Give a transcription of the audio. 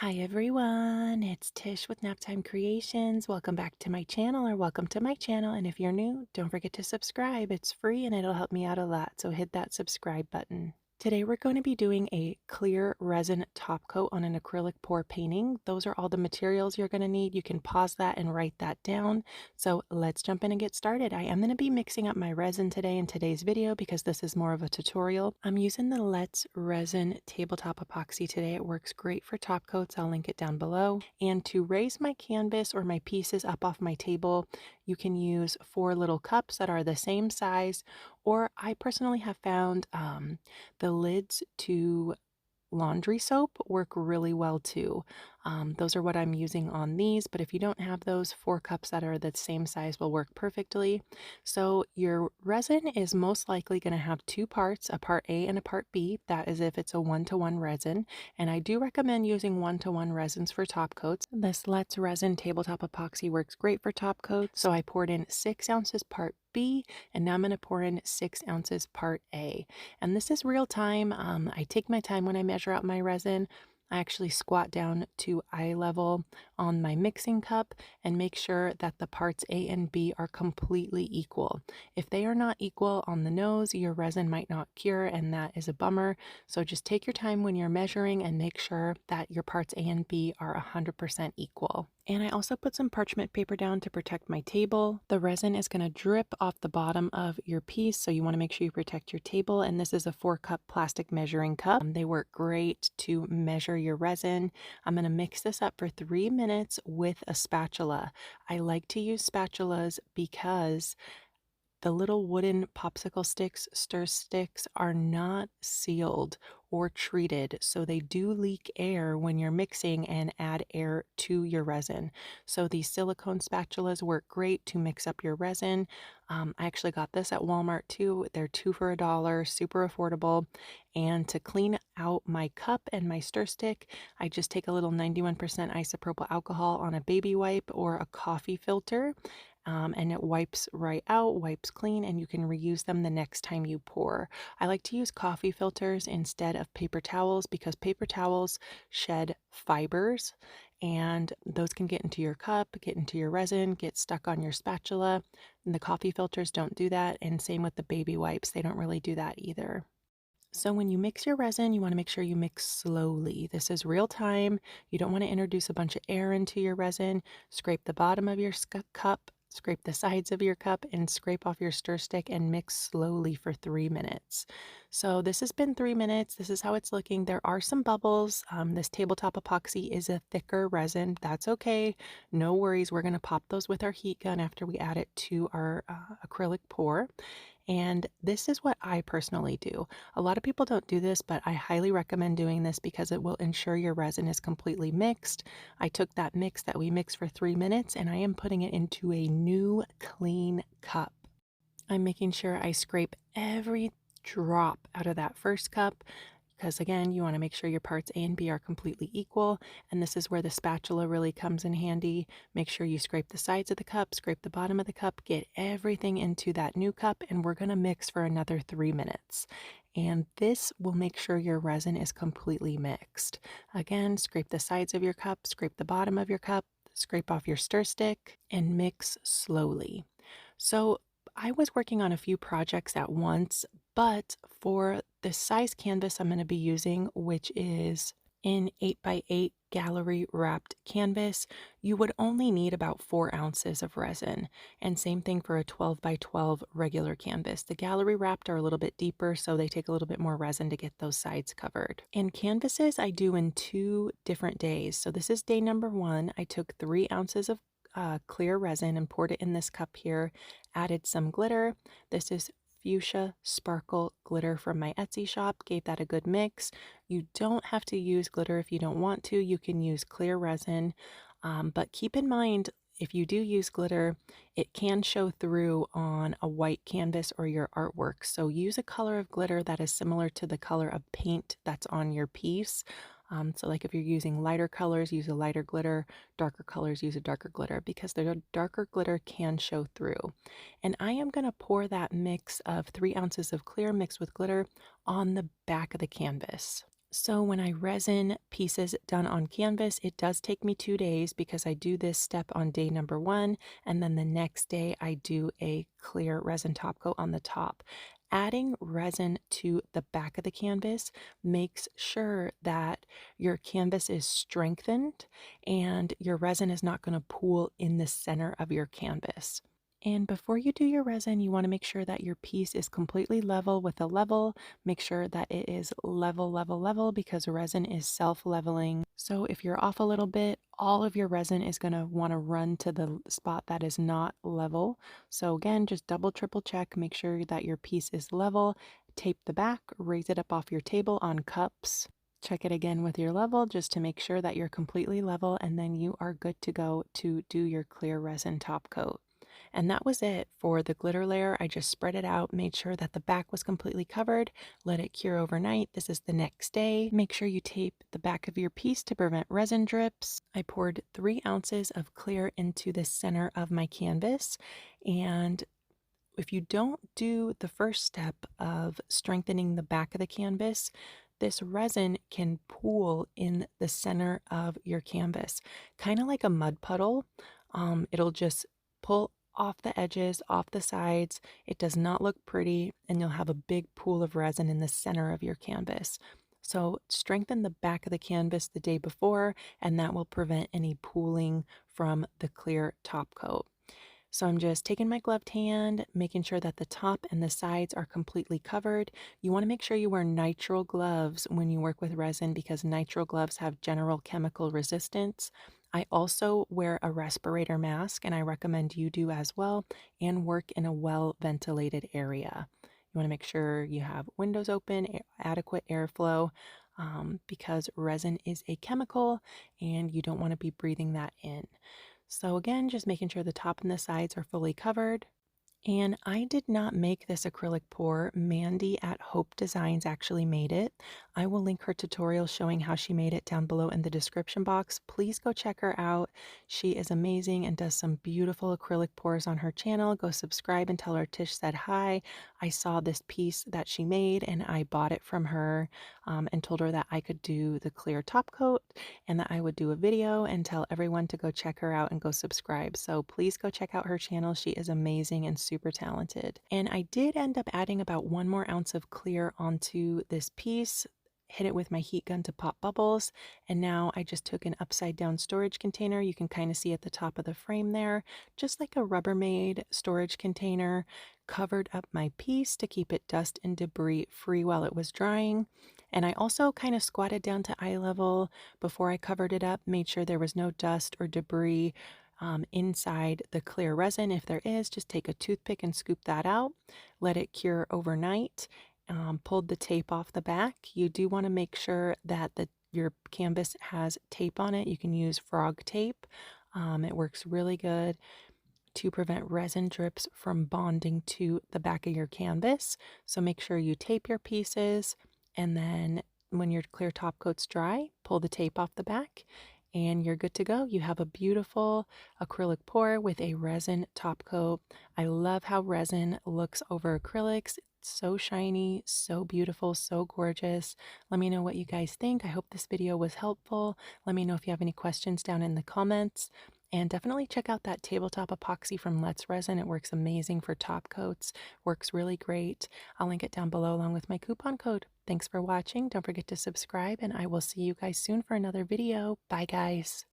Hi everyone, it's Tish with Naptime Creations. Welcome back to my channel, or welcome to my channel. And if you're new, don't forget to subscribe. It's free and it'll help me out a lot. So hit that subscribe button. Today we're going to be doing a clear resin top coat on an acrylic pour painting. Those are all the materials you're going to need. You can pause that and write that down. So let's jump in and get started. I am going to be mixing up my resin today in today's video because this is more of a tutorial. I'm using the S RESIN tabletop epoxy today. It works great for top coats. I'll link it down below. And to raise my canvas or my pieces up off my table, you can use 4 little cups that are the same size, or I personally have found the lids to laundry soap work really well too. Those are what I'm using on these, but if you don't have those, 4 cups that are the same size will work perfectly. So your resin is most likely going to have 2 parts, a part A and a part B. That is if it's a 1-to-1 resin. And I do recommend using 1-to-1 resins for top coats. This Let's Resin tabletop epoxy works great for top coats. So I poured in 6 ounces part B, and now I'm going to pour in 6 ounces part A. And this is real time. I take my time when I measure out my resin. I actually squat down to eye level on my mixing cup and make sure that the parts A and B are completely equal. If they are not equal on the nose, your resin might not cure, and that is a bummer. So just take your time when you're measuring and make sure that your parts A and B are 100% equal. And I also put some parchment paper down to protect my table. The resin is going to drip off the bottom of your piece, so you want to make sure you protect your table. And this is a 4-cup plastic measuring cup. They work great to measure your resin. I'm going to mix this up for 3 minutes with a spatula. I like to use spatulas because the little wooden popsicle sticks, stir sticks, are not sealed or treated, so they do leak air when you're mixing and add air to your resin. So these silicone spatulas work great to mix up your resin. I actually got this at Walmart too. They're 2 for $1, super affordable. And to clean out my cup and my stir stick, I just take a little 91% isopropyl alcohol on a baby wipe or a coffee filter. And it wipes right out, wipes clean, and you can reuse them the next time you pour. I like to use coffee filters instead of paper towels because paper towels shed fibers, and those can get into your cup, get into your resin, get stuck on your spatula. And the coffee filters don't do that, and same with the baby wipes, they don't really do that either. So when you mix your resin, you want to make sure you mix slowly. This is real time. You don't want to introduce a bunch of air into your resin. Scrape the bottom of your cup, scrape the sides of your cup, and scrape off your stir stick and mix slowly for 3 minutes. So this has been 3 minutes. This is how it's looking. There are some bubbles. This tabletop epoxy is a thicker resin. That's okay. No worries. We're going to pop those with our heat gun after we add it to our acrylic pour. And this is what I personally do. A lot of people don't do this, but I highly recommend doing this because it will ensure your resin is completely mixed. I took that mix that we mixed for 3 minutes and I am putting it into a new clean cup. I'm making sure I scrape every drop out of that first cup because again, you want to make sure your parts A and B are completely equal, and this is where the spatula really comes in handy. Make sure you scrape the sides of the cup, scrape the bottom of the cup, get everything into that new cup, and we're going to mix for another 3 minutes. And this will make sure your resin is completely mixed. Again, scrape the sides of your cup, scrape the bottom of your cup, scrape off your stir stick, and mix slowly. So I was working on a few projects at once, but for the size canvas I'm going to be using, which is in 8x8 gallery wrapped canvas, you would only need about 4 ounces of resin. And same thing for a 12x12 regular canvas. The gallery wrapped are a little bit deeper, so they take a little bit more resin to get those sides covered. And canvases I do in 2 different days. So this is day number 1. I took 3 ounces of clear resin and poured it in this cup here, added some glitter. This is fuchsia sparkle glitter from my Etsy shop, gave that a good mix. You don't have to use glitter if you don't want to. You can use clear resin, but keep in mind, if you do use glitter, it can show through on a white canvas or your artwork. So use a color of glitter that is similar to the color of paint that's on your piece. So like if you're using lighter colors, use a lighter glitter, darker colors, use a darker glitter, because the darker glitter can show through. And I am going to pour that mix of 3 ounces of clear mixed with glitter on the back of the canvas. So when I resin pieces done on canvas, it does take me 2 days because I do this step on day number 1, and then the next day I do a clear resin top coat on the top. Adding resin to the back of the canvas makes sure that your canvas is strengthened and your resin is not going to pool in the center of your canvas. And before you do your resin, you want to make sure that your piece is completely level with a level. Make sure that it is level, level, level because resin is self-leveling. So if you're off a little bit, all of your resin is going to want to run to the spot that is not level. So again, just double, triple check, make sure that your piece is level. Tape the back, raise it up off your table on cups. Check it again with your level just to make sure that you're completely level, and then you are good to go to do your clear resin top coat. And that was it for the glitter layer. I just spread it out, made sure that the back was completely covered, let it cure overnight. This is the next day. Make sure you tape the back of your piece to prevent resin drips. I poured 3 ounces of clear into the center of my canvas, and if you don't do the first step of strengthening the back of the canvas, this resin can pool in the center of your canvas, kind of like a mud puddle. It'll just pull off the edges, off the sides. It does not look pretty, and you'll have a big pool of resin in the center of your canvas. So strengthen the back of the canvas the day before, and that will prevent any pooling from the clear top coat. So I'm just taking my gloved hand, making sure that the top and the sides are completely covered. You want to make sure you wear nitrile gloves when you work with resin because nitrile gloves have general chemical resistance. I also wear a respirator mask, and I recommend you do as well, and work in a well ventilated area. You want to make sure you have windows open, adequate airflow, because resin is a chemical and you don't want to be breathing that in. So again, just making sure the top and the sides are fully covered. And I did not make this acrylic pour. Mandy at Hope Designs actually made it. I will link her tutorial showing how she made it down below in the description box. Please go check her out. She is amazing and does some beautiful acrylic pours on her channel. Go subscribe and tell her Tish said hi. I saw this piece that she made and I bought it from her, and told her that I could do the clear top coat and that I would do a video and tell everyone to go check her out and go subscribe. So please go check out her channel. She is amazing and super talented. And I did end up adding about 1 more ounce of clear onto this piece, hit it with my heat gun to pop bubbles, and now I just took an upside down storage container. You can kind of see at the top of the frame there, just like a Rubbermaid storage container, covered up my piece to keep it dust and debris free while it was drying. And I also kind of squatted down to eye level before I covered it up, made sure there was no dust or debris inside the clear resin. If there is, just take a toothpick and scoop that out. Let it cure overnight. Pulled the tape off the back. You do want to make sure that your canvas has tape on it. You can use frog tape. It works really good to prevent resin drips from bonding to the back of your canvas. So make sure you tape your pieces, and then when your clear top coat's dry, pull the tape off the back and you're good to go. You have a beautiful acrylic pour with a resin top coat. I love how resin looks over acrylics. It's so shiny, so beautiful, so gorgeous. Let me know what you guys think. I hope this video was helpful. Let me know if you have any questions down in the comments. And definitely check out that tabletop epoxy from Let's Resin. It works amazing for top coats, works really great. I'll link it down below along with my coupon code. Thanks for watching. Don't forget to subscribe, and I will see you guys soon for another video. Bye, guys.